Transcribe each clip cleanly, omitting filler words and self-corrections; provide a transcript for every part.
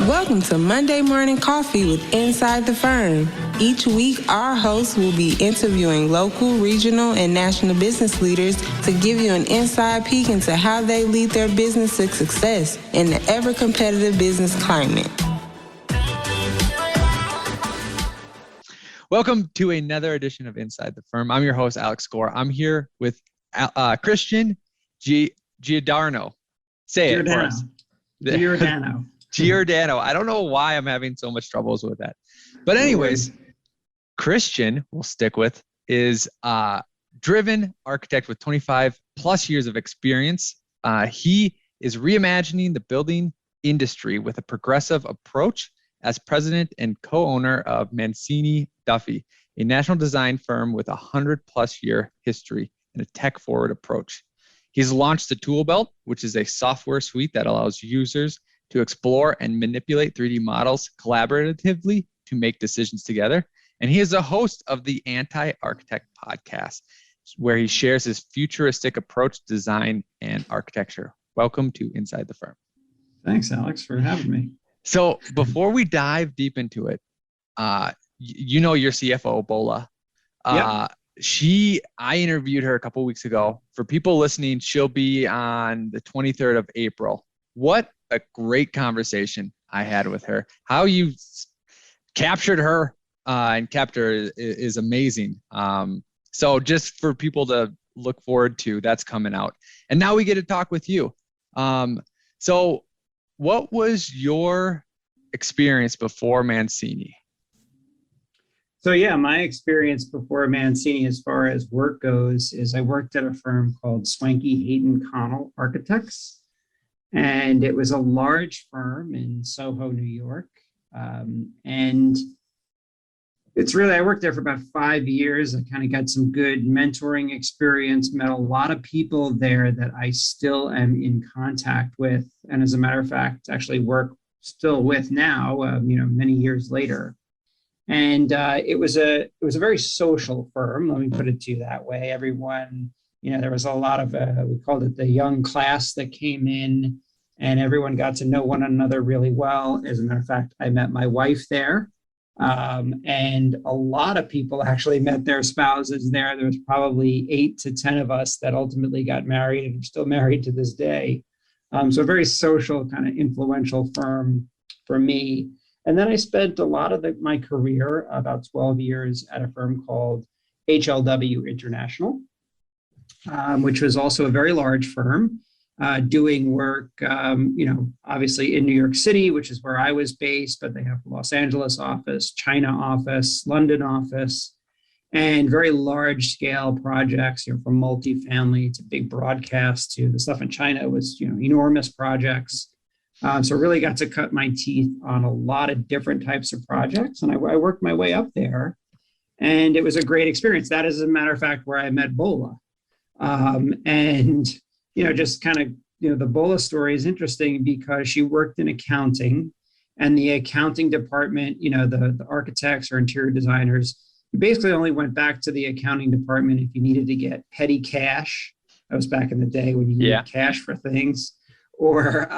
Welcome to Monday Morning Coffee with Inside the Firm. Each week, our hosts will be interviewing local, regional, and national business leaders to give you an inside peek into how they lead their business to success in the ever-competitive business climate. Welcome to another edition of Inside the Firm. I'm your host, Alex Gore. I'm here with Christian Giordano. Say it for us. Giordano. Giordano. I don't know why I'm having so much troubles with that. But anyways, Christian, we'll stick with, is a driven architect with 25 plus years of experience. He is reimagining the building industry with a progressive approach as president and co-owner of Mancini Duffy, a national design firm with 100 plus year history and a tech-forward approach. He's launched the Toolbelt, which is a software suite that allows users to explore and manipulate 3D models collaboratively to make decisions together. And he is a host of the Anti-Architect podcast, where he shares his futuristic approach to design and architecture. Welcome to Inside the Firm. Thanks, Alex, for having me. So before we dive deep into it, you know your CFO, Bola. I interviewed her a couple of weeks ago. For people listening, she'll be on the 23rd of April. What a great conversation I had with her. How you captured her and kept her is amazing. So just for people to look forward to, that's coming out. And now we get to talk with you. So what was your experience before Mancini? So yeah, my experience before Mancini as far as work goes is I worked at a firm called Swanky Hayden Connell Architects. And it was a large firm in Soho, New York. And it's really, I worked there for about 5 years. I kind of got some good mentoring experience, met a lot of people there that I still am in contact with. And as a matter of fact, actually work still with now, many years later. And it was a very social firm, let me put it to you that way. Everyone, there was a lot of, we called it the young class that came in, and everyone got to know one another really well. As a matter of fact, I met my wife there. And a lot of people actually met their spouses there. There was probably 8 to 10 of us that ultimately got married and are still married to this day. So a very social, kind of influential firm for me. And then I spent a lot of my career, about 12 years, at a firm called HLW International, which was also a very large firm, doing work, obviously in New York City, which is where I was based, but they have Los Angeles office, China office, London office, and very large scale projects, from multifamily to big broadcast to the stuff in China was, enormous projects. So really got to cut my teeth on a lot of different types of projects. And I worked my way up there, and it was a great experience. That is, as a matter of fact, where I met Bola. Just kind of, the Bola story is interesting because she worked in accounting, and the accounting department, the architects or interior designers, you basically only went back to the accounting department if you needed to get petty cash. That was back in the day when you needed cash for things. Or,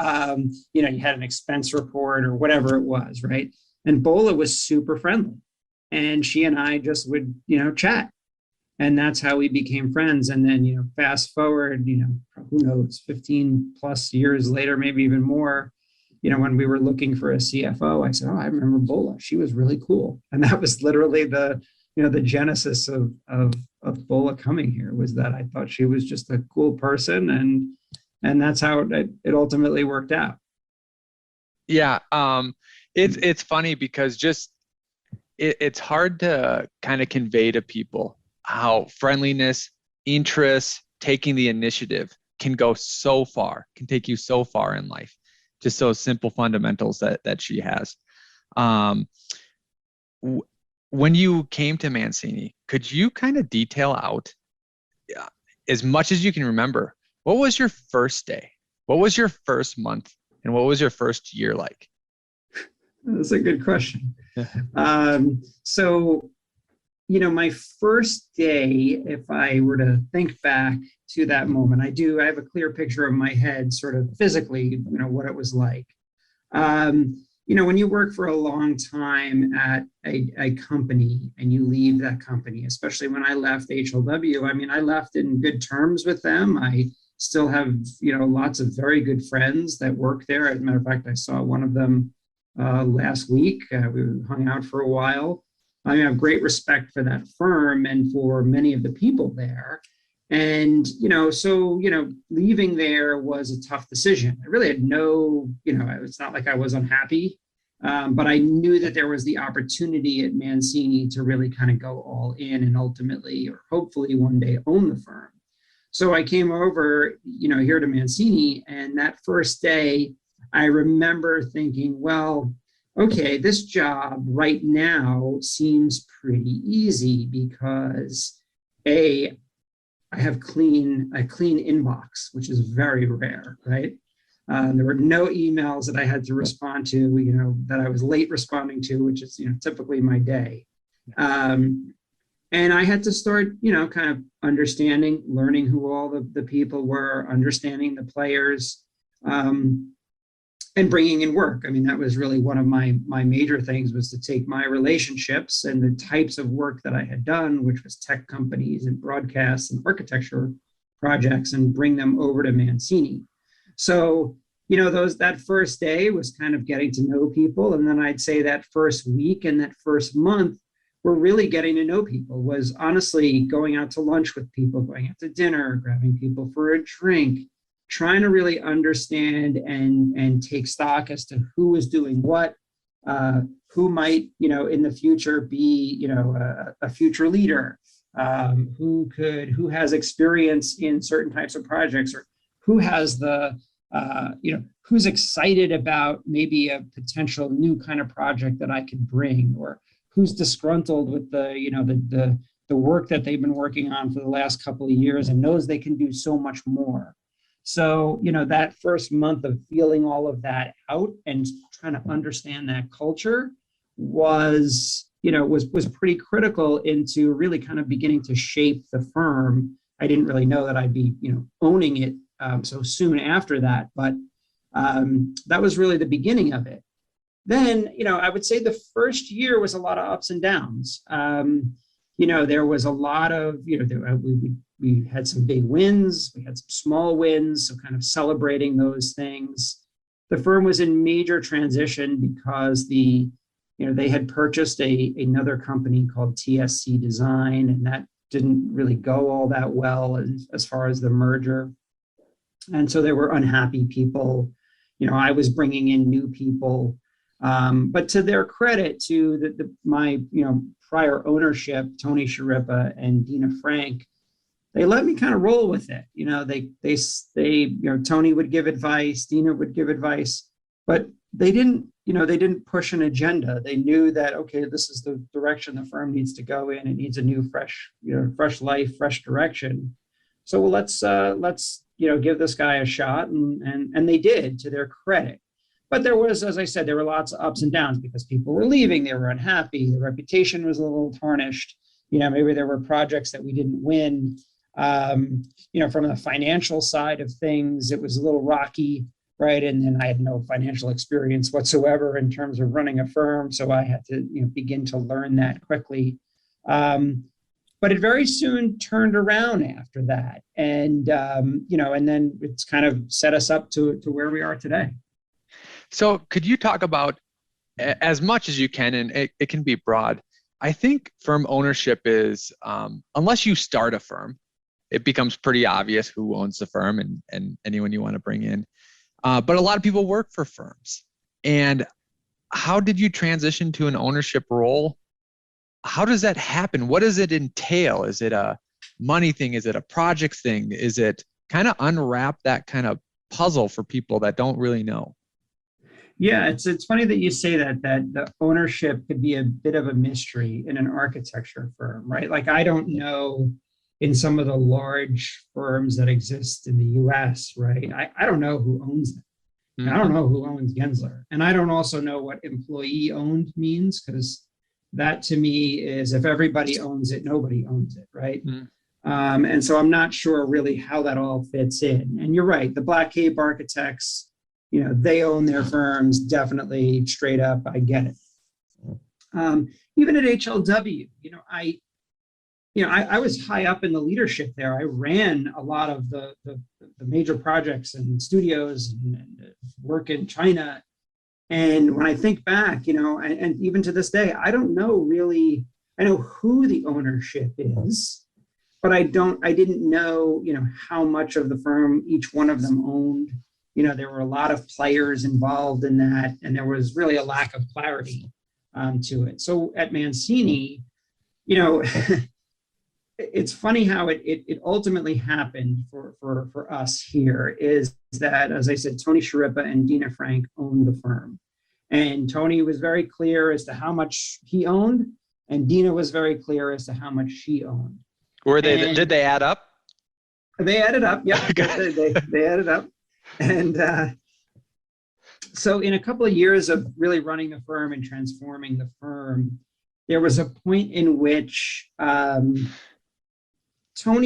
you had an expense report or whatever it was, right? And Bola was super friendly. And she and I just would, chat. And that's how we became friends. And then, fast forward, who knows, 15 plus years later, maybe even more, when we were looking for a CFO, I said, I remember Bola. She was really cool. And that was literally the genesis of Bola coming here, was that I thought she was just a cool person. And that's how it ultimately worked out. Yeah. It's funny because it's hard to kind of convey to people how friendliness, interest, taking the initiative can go so far, can take you so far in life. Just those simple fundamentals that she has. When you came to Mancini, could you kind of detail out, as much as you can remember, what was your first day? What was your first month? And what was your first year like? That's a good question. So, my first day, if I were to think back to that moment, I have a clear picture of my head, sort of physically, what it was like. when you work for a long time at a company and you leave that company, especially when I left HLW, I mean, I left in good terms with them. I still have, lots of very good friends that work there. As a matter of fact, I saw one of them last week. We hung out for a while. I have great respect for that firm and for many of the people there. And, so, leaving there was a tough decision. I really had no, it's not like I was unhappy, but I knew that there was the opportunity at Mancini to really kind of go all in and ultimately, or hopefully one day, own the firm. So I came over, here to Mancini, and that first day, I remember thinking, well, okay, this job right now seems pretty easy because I have a clean inbox, which is very rare, right? There were no emails that I had to respond to, that I was late responding to, which is, typically my day. And I had to start, kind of understanding, learning who all the people were, understanding the players, and bringing in work. I mean, that was really one of my major things, was to take my relationships and the types of work that I had done, which was tech companies and broadcasts and architecture projects, and bring them over to Mancini. So, that first day was kind of getting to know people. And then I'd say that first week and that first month were really getting to know people, was honestly going out to lunch with people, going out to dinner, grabbing people for a drink, trying to really understand and take stock as to who is doing what, who might, in the future be, a future leader, who has experience in certain types of projects, or who has who's excited about maybe a potential new kind of project that I could bring, or who's disgruntled with the work that they've been working on for the last couple of years and knows they can do so much more. So, that first month of feeling all of that out and trying to understand that culture was pretty critical into really kind of beginning to shape the firm. I didn't really know that I'd be, owning it so soon after that, but that was really the beginning of it. Then, I would say the first year was a lot of ups and downs. There was a lot of, we had some big wins, we had some small wins, so kind of celebrating those things. The firm was in major transition because they had purchased another company called TSC Design, and that didn't really go all that well as far as the merger. And so there were unhappy people. I was bringing in new people. But to their credit, to my prior ownership, Tony Sharippa and Dina Frank, they let me kind of roll with it. They Tony would give advice, Dina would give advice, but they didn't push an agenda. They knew that, okay, this is the direction the firm needs to go in. It needs a new, fresh life, fresh direction. So let's give this guy a shot, and they did, to their credit. But there was, as I said, there were lots of ups and downs because people were leaving, they were unhappy, the reputation was a little tarnished. Maybe there were projects that we didn't win. From the financial side of things, it was a little rocky, right? And then I had no financial experience whatsoever in terms of running a firm, so I had to begin to learn that quickly. But it very soon turned around after that, and and then it's kind of set us up to where we are today. So could you talk about, as much as you can, and it can be broad, I think firm ownership is, unless you start a firm, it becomes pretty obvious who owns the firm and anyone you want to bring in. But a lot of people work for firms. And how did you transition to an ownership role? How does that happen? What does it entail? Is it a money thing? Is it a project thing? Is it kind of unwrap that kind of puzzle for people that don't really know? Yeah, it's funny that you say that the ownership could be a bit of a mystery in an architecture firm, right? Like, I don't know, in some of the large firms that exist in the US, right? I don't know who owns them. Mm-hmm. I don't know who owns Gensler. And I don't also know what employee owned means, because that to me is, if everybody owns it, nobody owns it, right? Mm-hmm. And so I'm not sure really how that all fits in. And you're right, the Black Cape architects, they own their firms, definitely straight up, I get it. Even at HLW, I was high up in the leadership there. I ran a lot of the major projects and studios and work in China. And when I think back, and even to this day, I don't know really, I know who the ownership is, but I didn't know, how much of the firm each one of them owned. There were a lot of players involved in that, and there was really a lack of clarity to it. So at Mancini, it's funny how it ultimately happened for us here is that, as I said, Tony Sciarippa and Dina Frank owned the firm. And Tony was very clear as to how much he owned, and Dina was very clear as to how much she owned. Did they add up? They added up, yeah. they added up. And so in a couple of years of really running the firm and transforming the firm, there was a point in which Tony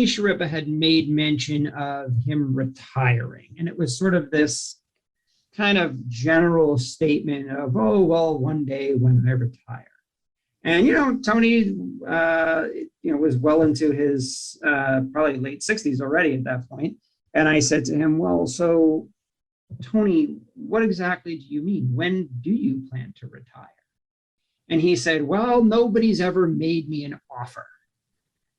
Sciarippa had made mention of him retiring. And it was sort of this kind of general statement of, oh, well, one day when I retire. And, Tony, was well into his probably late 60s already at that point. And I said to him, well, so Tony, what exactly do you mean? When do you plan to retire? And he said, well, nobody's ever made me an offer.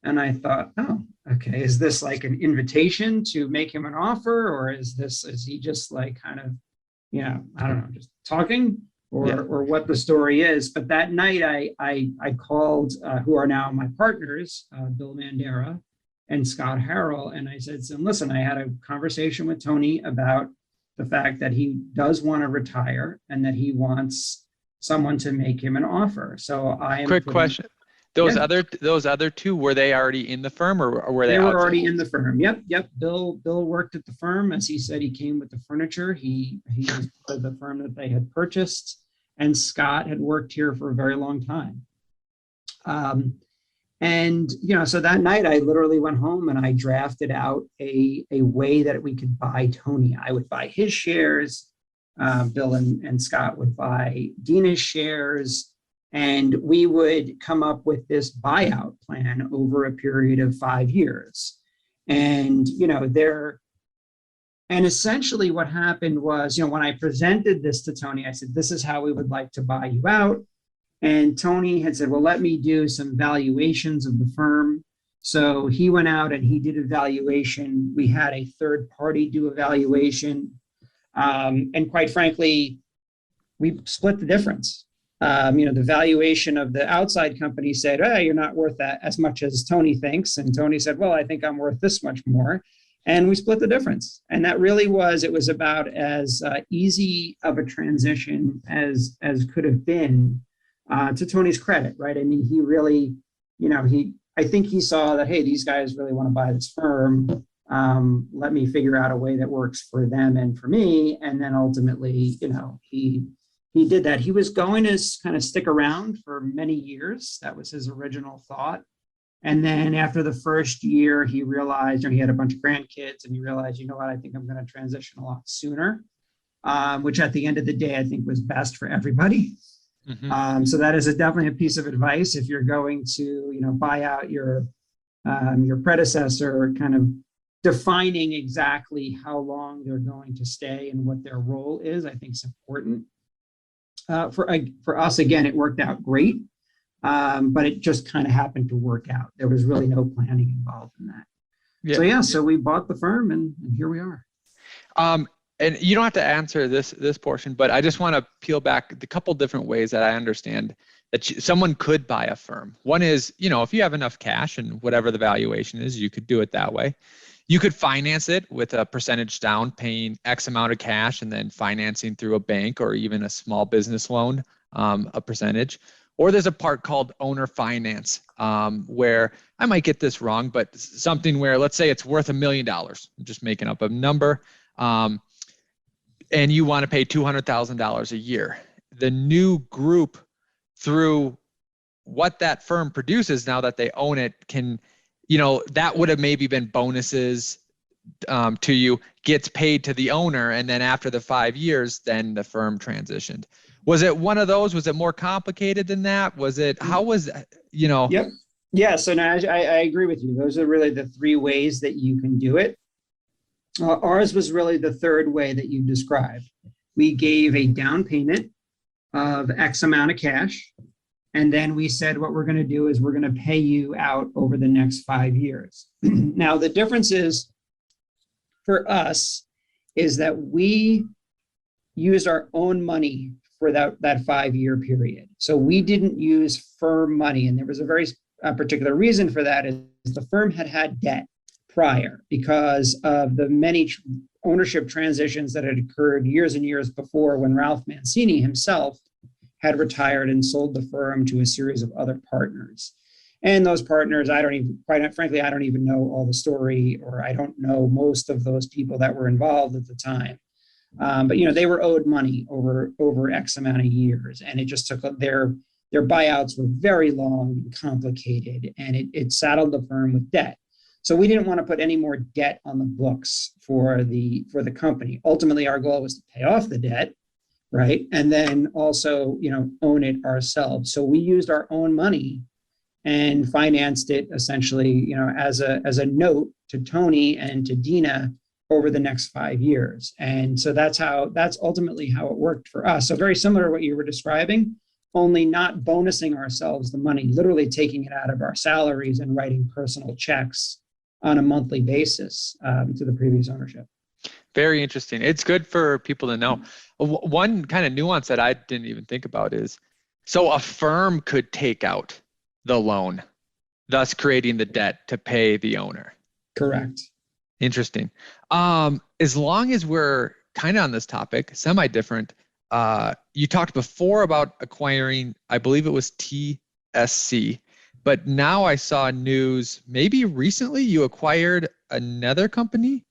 And I thought, oh, okay, is this like an invitation to make him an offer? Or is he just like kind of, I don't know, just talking or what the story is? But that night I called who are now my partners, Bill Mandera and Scott Harrell. And I said, so listen, I had a conversation with Tony about the fact that he does want to retire and that he wants someone to make him an offer. So I am quick question. Those other two, were they already in the firm or were they? They were already in the firm. Yep. Bill worked at the firm. As he said, he came with the furniture. He was part of the firm that they had purchased, and Scott had worked here for a very long time. So that night I literally went home and I drafted out a way that we could buy Tony. I would buy his shares. Bill and Scott would buy Dina's shares. And we would come up with this buyout plan over a period of 5 years. And, and essentially what happened was, when I presented this to Tony, I said, this is how we would like to buy you out. And Tony had said, well, let me do some valuations of the firm. So he went out and he did a valuation. We had a third party do a valuation. And quite frankly, we split the difference. The valuation of the outside company said, hey, you're not worth that as much as Tony thinks. And Tony said, well, I think I'm worth this much more. And we split the difference. And that really it was about as easy of a transition as could have been, to Tony's credit, right? I mean, he really, I think he saw that, hey, these guys really want to buy this firm. Let me figure out a way that works for them and for me. And then ultimately, he did that. He was going to kind of stick around for many years. That was his original thought. And then after the first year, he realized, he had a bunch of grandkids and he realized, you know what, I think I'm going to transition a lot sooner, which at the end of the day, I think was best for everybody. Mm-hmm. So that is definitely a piece of advice. If you're going to, buy out your predecessor, kind of defining exactly how long they're going to stay and what their role is, I think is important. For us, again, it worked out great, but it just kind of happened to work out. There was really no planning involved in that. Yeah. So we bought the firm and here we are. And you don't have to answer this portion, but I just want to peel back the couple different ways that I understand that someone could buy a firm. One is, if you have enough cash and whatever the valuation is, you could do it that way. You could finance it with a percentage down, paying X amount of cash and then financing through a bank or even a small business loan, a percentage. Or there's a part called owner finance, where I might get this wrong, but something where, let's say it's worth $1 million. I'm just making up a number. And you want to pay $200,000 a year. The new group, through what that firm produces now that they own it, can, that would have maybe been bonuses to you gets paid to the owner, and then after the 5 years, then the firm transitioned. Was it one of those? Was it more complicated than that? Was it, how was, Yep. Yeah. So now I agree with you. Those are really the three ways that you can do it. Ours was really the third way that you described. We gave a down payment of X amount of cash. And then we said, what we're going to do is we're going to pay you out over the next 5 years. Now, the difference is for us is that we used our own money for that 5-year period. So we didn't use firm money. And there was a very particular reason for that is the firm had debt prior because of the many ownership transitions that had occurred years and years before when Ralph Mancini himself had retired and sold the firm to a series of other partners. And those partners, quite frankly, I don't even know all the story, or I don't know most of those people that were involved at the time. But they were owed money over X amount of years, and it just took their buyouts were very long and complicated, and it saddled the firm with debt. So we didn't want to put any more debt on the books for the company. Ultimately, our goal was to pay off the debt, right? And then also, own it ourselves. So we used our own money and financed it essentially, as a note to Tony and to Dina over the next 5 years. And so that's ultimately how it worked for us. So very similar to what you were describing, only not bonusing ourselves the money, literally taking it out of our salaries and writing personal checks on a monthly basis to the previous ownership. Very interesting. It's good for people to know. One kind of nuance that I didn't even think about is, so a firm could take out the loan, thus creating the debt to pay the owner. Correct. Interesting. As long as we're kind of on this topic, semi-different, you talked before about acquiring, I believe it was TSC, but now I saw news, maybe recently you acquired another company?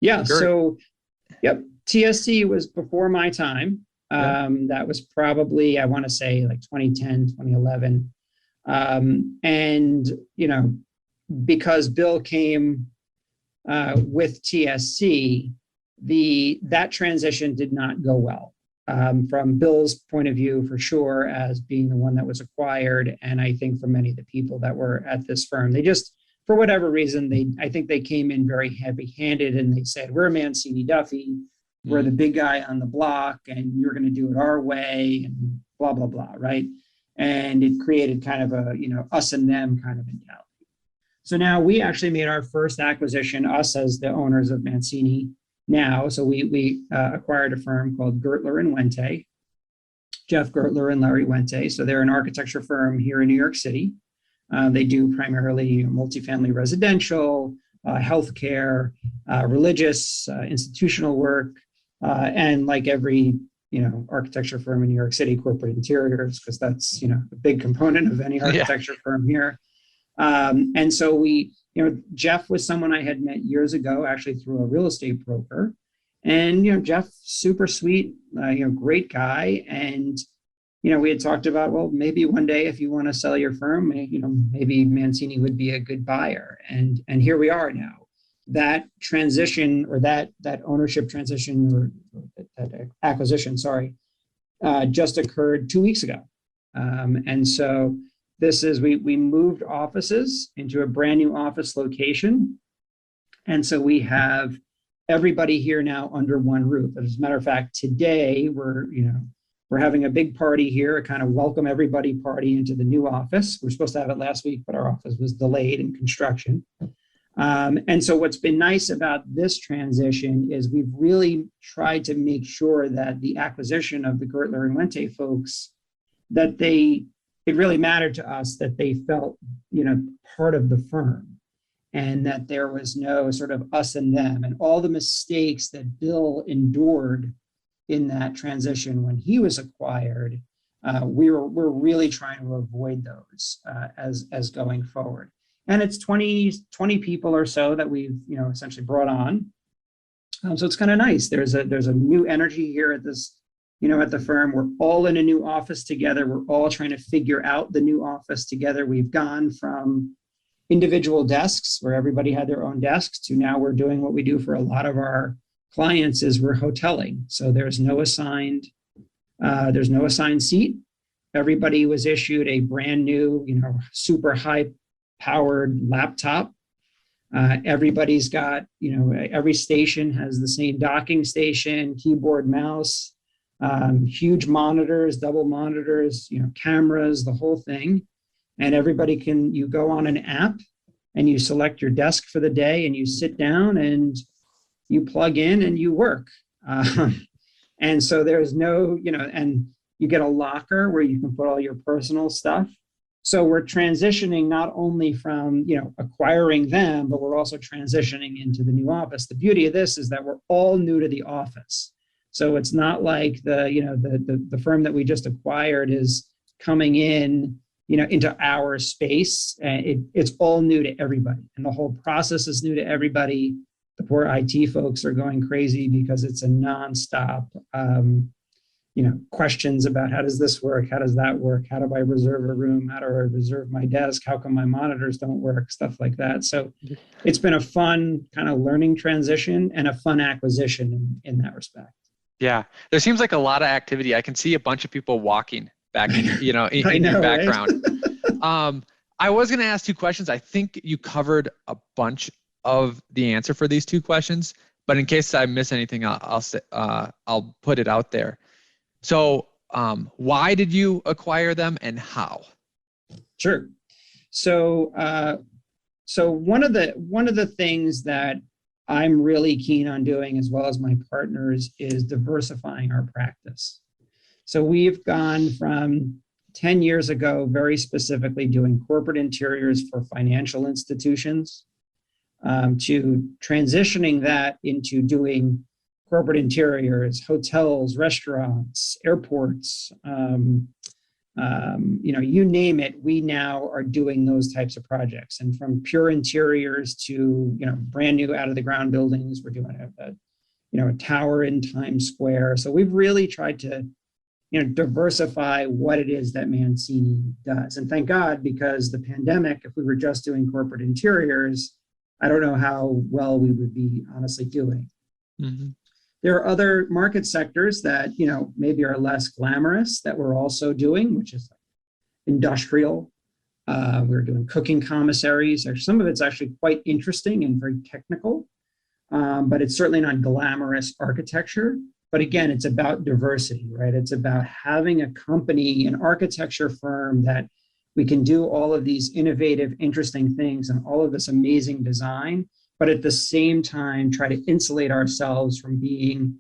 Yeah. So, yep. TSC was before my time. That was probably, I want to say like 2010, 2011. And, because Bill came with TSC, that transition did not go well. From Bill's point of view, for sure, as being the one that was acquired. And I think for many of the people that were at this firm, they just, for whatever reason, I think they came in very heavy-handed and they said, we're Mancini Duffy, we're the big guy on the block, and you're going to do it our way, and blah, blah, blah, right? And it created kind of a, us and them kind of mentality. So now we actually made our first acquisition, us as the owners of Mancini now. So we acquired a firm called Gertler and Wente, Jeff Gertler and Larry Wente. So they're an architecture firm here in New York City. They do primarily multifamily residential, healthcare, religious, institutional work, and like every architecture firm in New York City, corporate interiors, because that's a big component of any architecture firm here. And so Jeff was someone I had met years ago, actually through a real estate broker, and Jeff, super sweet, great guy, and we had talked about, well, maybe one day if you want to sell your firm, maybe Mancini would be a good buyer, and here we are now. That transition, or that ownership transition, or that acquisition, just occurred 2 weeks ago, and so this is we moved offices into a brand new office location, and so we have everybody here now under one roof. As a matter of fact, today we're having a big party here, a kind of welcome everybody party into the new office. We were supposed to have it last week, but our office was delayed in construction. And so what's been nice about this transition is we've really tried to make sure that the acquisition of the Gertler and Wente folks, that it really mattered to us that they felt, part of the firm, and that there was no sort of us and them, and all the mistakes that Bill endured in that transition when he was acquired. We're really trying to avoid those as going forward. And it's 20 people or so that we've essentially brought on. So it's kind of nice. There's a new energy here at this, at the firm. We're all in a new office together. We're all trying to figure out the new office together. We've gone from individual desks where everybody had their own desks to now we're doing what we do for a lot of our clients is we're hoteling. So there's no assigned seat. Everybody was issued a brand new, super high powered laptop. Everybody's got, every station has the same docking station, keyboard, mouse, huge monitors, double monitors, cameras, the whole thing. And everybody you go on an app and you select your desk for the day and you sit down and you plug in and you work. And so there's no, and you get a locker where you can put all your personal stuff. So we're transitioning not only from, acquiring them, but we're also transitioning into the new office. The beauty of this is that we're all new to the office. So it's not like the firm that we just acquired is coming in, into our space. It's all new to everybody. And the whole process is new to everybody. The poor IT folks are going crazy because it's a nonstop, questions about how does this work? How does that work? How do I reserve a room? How do I reserve my desk? How come my monitors don't work? Stuff like that. So it's been a fun kind of learning transition and a fun acquisition in that respect. Yeah, there seems like a lot of activity. I can see a bunch of people walking back, in your background. Right? I was going to ask two questions. I think you covered a bunch of the answer for these two questions, but in case I miss anything, I'll put it out there. So, why did you acquire them, and how? Sure. So one of the things that I'm really keen on doing, as well as my partners, is diversifying our practice. So we've gone from 10 years ago, very specifically doing corporate interiors for financial institutions, to transitioning that into doing corporate interiors, hotels, restaurants, airports, you name it, we now are doing those types of projects. And from pure interiors to, brand new out of the ground buildings, we're doing a tower in Times Square. So we've really tried to, diversify what it is that Mancini does. And thank God, because the pandemic, if we were just doing corporate interiors, I don't know how well we would be honestly doing. Mm-hmm. There are other market sectors that, maybe are less glamorous that we're also doing, which is industrial. We're doing cooking commissaries. Some of it's actually quite interesting and very technical, but it's certainly not glamorous architecture. But again, it's about diversity, right? It's about having a company, an architecture firm that we can do all of these innovative, interesting things and all of this amazing design, but at the same time, try to insulate ourselves from being,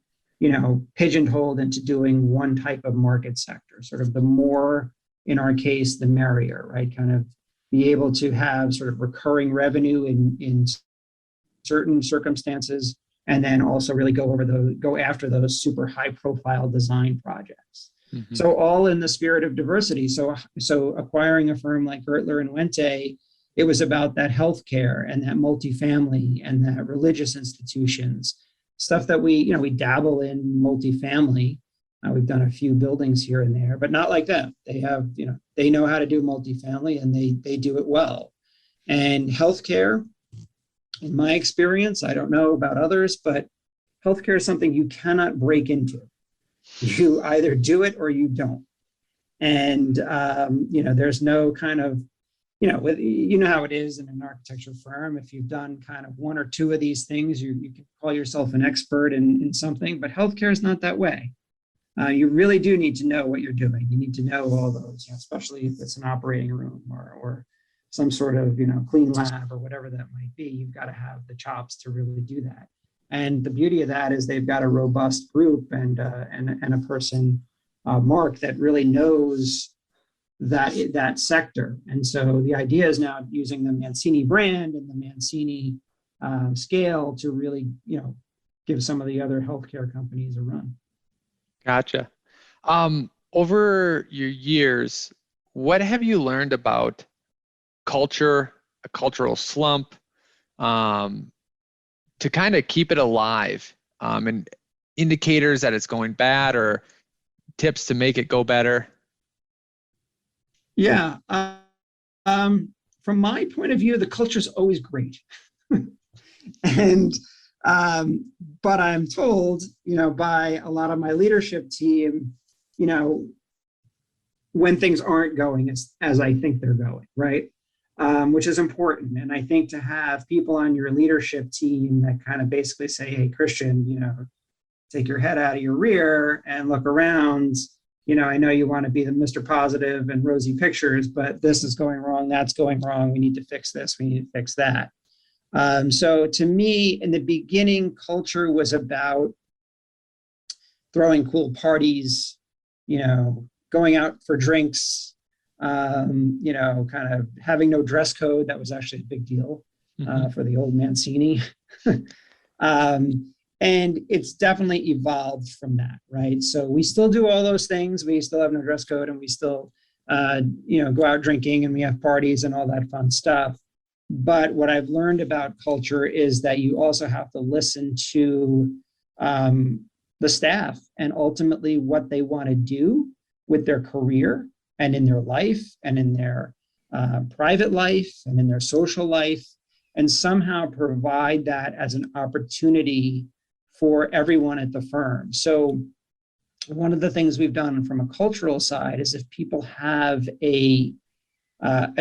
pigeonholed into doing one type of market sector. Sort of the more, in our case, the merrier, right? Kind of be able to have sort of recurring revenue in certain circumstances, and then also really go after those super high profile design projects. Mm-hmm. So all in the spirit of diversity. So acquiring a firm like Gertler and Wente, it was about that healthcare and that multifamily and that religious institutions, stuff that we dabble in multifamily. We've done a few buildings here and there, but not like them. They have, they know how to do multifamily and they do it well. And healthcare, in my experience, I don't know about others, but healthcare is something you cannot break into. You either do it or you don't. And, there's no kind of, how it is in an architecture firm. If you've done kind of one or two of these things, you can call yourself an expert in something, but healthcare is not that way. You really do need to know what you're doing. You need to know all those, especially if it's an operating room or some sort of, clean lab or whatever that might be. You've got to have the chops to really do that. And the beauty of that is they've got a robust group and a person, Mark, that really knows that sector. And so the idea is now using the Mancini brand and the Mancini scale to really, give some of the other healthcare companies a run. Gotcha. Over your years, what have you learned about culture, a cultural slump, to kind of keep it alive, and indicators that it's going bad or tips to make it go better? Yeah. from my point of view, the culture is always great. And but I'm told, by a lot of my leadership team, when things aren't going as I think they're going, right? Which is important. And I think to have people on your leadership team that kind of basically say, hey, Christian, take your head out of your rear and look around. I know you want to be the Mr. Positive and rosy pictures, but this is going wrong, that's going wrong. We need to fix this, we need to fix that. So to me, in the beginning, culture was about throwing cool parties, going out for drinks, kind of having no dress code. That was actually a big deal for the old Mancini. And it's definitely evolved from that, right? So we still do all those things. We still have no dress code, and we still, go out drinking, and we have parties and all that fun stuff. But what I've learned about culture is that you also have to listen to the staff and ultimately what they want to do with their career and in their life and in their private life and in their social life, and somehow provide that as an opportunity for everyone at the firm. So one of the things we've done from a cultural side is if people have a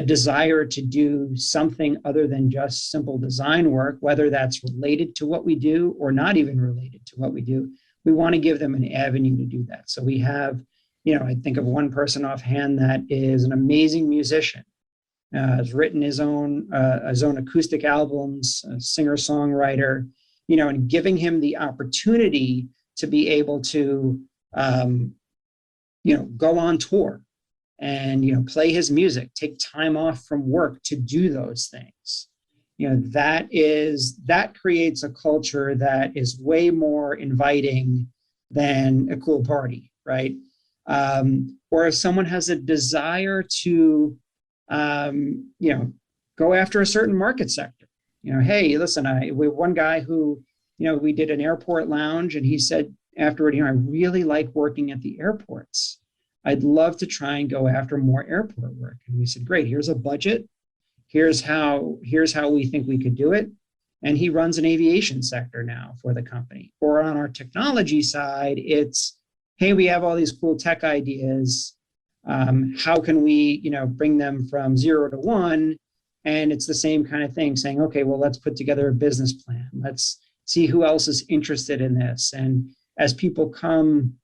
desire to do something other than just simple design work, whether that's related to what we do or not even related to what we do, we want to give them an avenue to do that. So we have, I think of one person offhand that is an amazing musician, has written his own acoustic albums, a singer-songwriter, and giving him the opportunity to be able to, go on tour and, play his music, take time off from work to do those things. That creates a culture that is way more inviting than a cool party, right? Or if someone has a desire to, go after a certain market sector, hey, listen, we one guy who, we did an airport lounge, and he said afterward, I really like working at the airports. I'd love to try and go after more airport work. And we said, great, here's a budget. Here's how we think we could do it. And he runs an aviation sector now for the company. Or on our technology side, it's, hey, we have all these cool tech ideas. How can we, bring them from 0 to 1? And it's the same kind of thing, saying, okay, well, let's put together a business plan. Let's see who else is interested in this. And as people come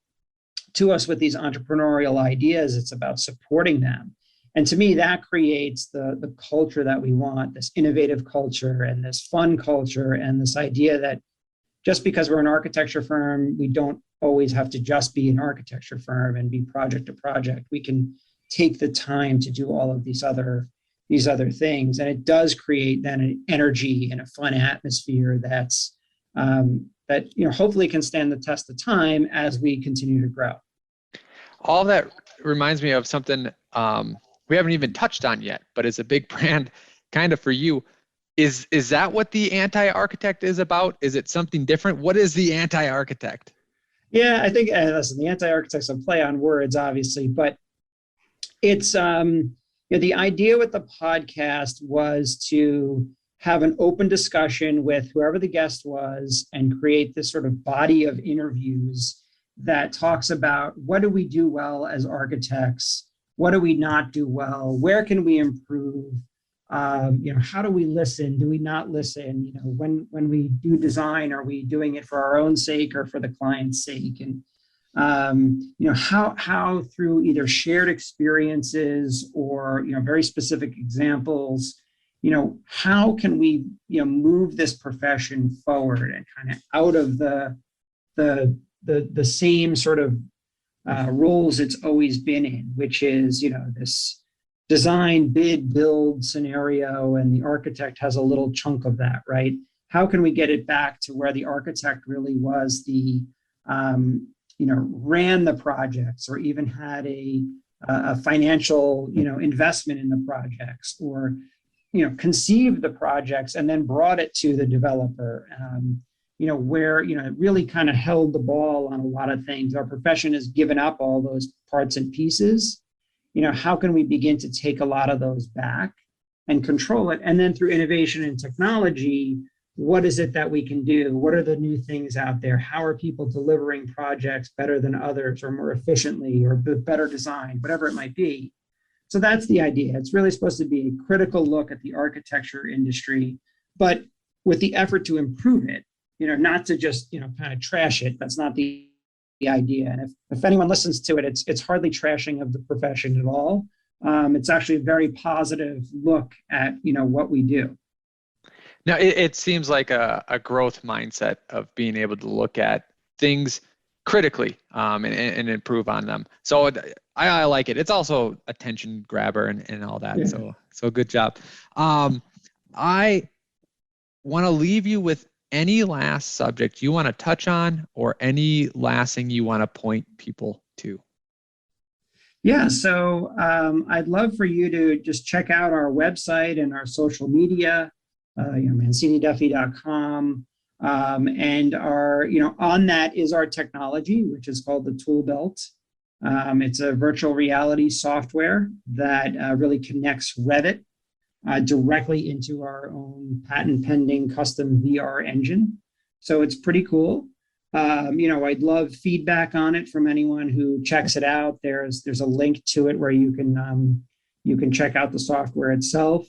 to us with these entrepreneurial ideas, it's about supporting them. And to me, that creates the culture that we want, this innovative culture and this fun culture, and this idea that just because we're an architecture firm, we don't always have to just be an architecture firm and be project to project. We can take the time to do all of these other things. And it does create then an energy and a fun atmosphere that's that hopefully can stand the test of time as we continue to grow. All that reminds me of something we haven't even touched on yet, but it's a big brand kind of for you. Is that what the anti-architect is about? Is it something different? What is the anti-architect? Yeah, I think, listen, the anti-architect's a play on words, obviously, but it's, the idea with the podcast was to have an open discussion with whoever the guest was and create this sort of body of interviews that talks about what do we do well as architects? What do we not do well? Where can we improve? How do we listen? Do we not listen? When we do design, are we doing it for our own sake or for the client's sake? And how through either shared experiences or very specific examples, how can we move this profession forward and kind of out of the same sort of roles it's always been in, which is this design, bid, build scenario, and the architect has a little chunk of that, right? How can we get it back to where the architect really was the ran the projects, or even had a financial investment in the projects, or conceived the projects and then brought it to the developer, where it really kind of held the ball on a lot of things. Our profession has given up all those parts and pieces. How can we begin to take a lot of those back and control it. And then through innovation and technology, what is it that we can do? What are the new things out there? How are people delivering projects better than others or more efficiently or better designed, whatever it might be? So that's the idea. It's really supposed to be a critical look at the architecture industry, but with the effort to improve it, not to just, kind of trash it. That's not the idea. And if anyone listens to it, it's hardly trashing of the profession at all. It's actually a very positive look at, what we do. Now, it seems like a growth mindset of being able to look at things critically and improve on them. So I like it. It's also attention grabber and all that. Yeah. So good job. I want to leave you with any last subject you want to touch on or any last thing you want to point people to. Yeah, so I'd love for you to just check out our website and our social media. ManciniDuffy.com. And our, on that is our technology, which is called the Toolbelt. It's a virtual reality software that really connects Revit directly into our own patent pending custom VR engine. So it's pretty cool. I'd love feedback on it from anyone who checks it out. There's a link to it where you can check out the software itself.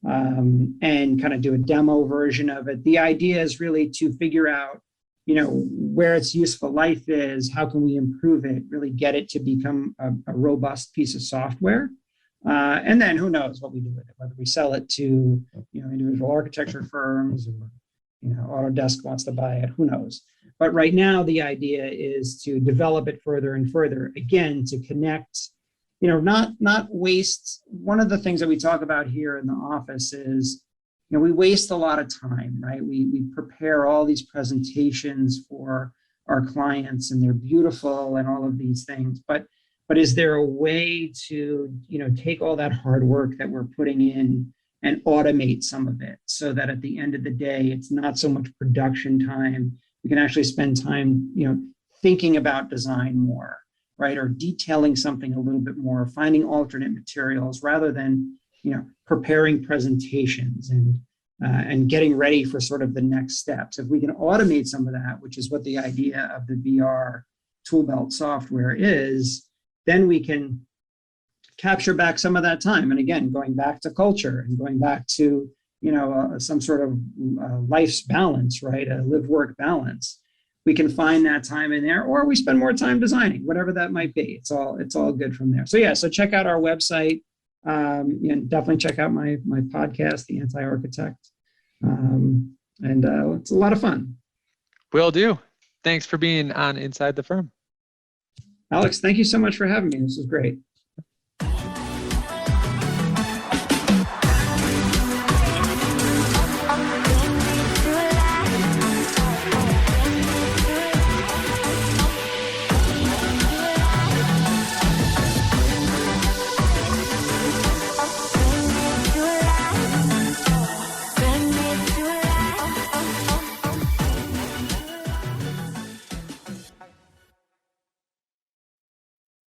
And kind of do a demo version of it. The idea is really to figure out, where its useful life is, how can we improve it, really get it to become a robust piece of software. And then who knows what we do with it, whether we sell it to, individual architecture firms or, Autodesk wants to buy it, who knows. But right now, the idea is to develop it further and further, again, to connect, not waste. One of the things that we talk about here in the office is, we waste a lot of time, right? We prepare all these presentations for our clients and they're beautiful and all of these things. But is there a way to, take all that hard work that we're putting in and automate some of it so that at the end of the day, it's not so much production time. We can actually spend time, thinking about design more. Right, or detailing something a little bit more, finding alternate materials rather than, preparing presentations and getting ready for sort of the next steps. If we can automate some of that, which is what the idea of the VR Toolbelt software is, then we can capture back some of that time. And again, going back to culture and going back to, some sort of life's balance, right, a live-work balance. We can find that time in there, or we spend more time designing, whatever that might be. It's all good from there. So check out our website. And definitely check out my podcast, The Anti-Architect. And it's a lot of fun. Will do. Thanks for being on Inside the Firm. Alex, thank you so much for having me. This was great.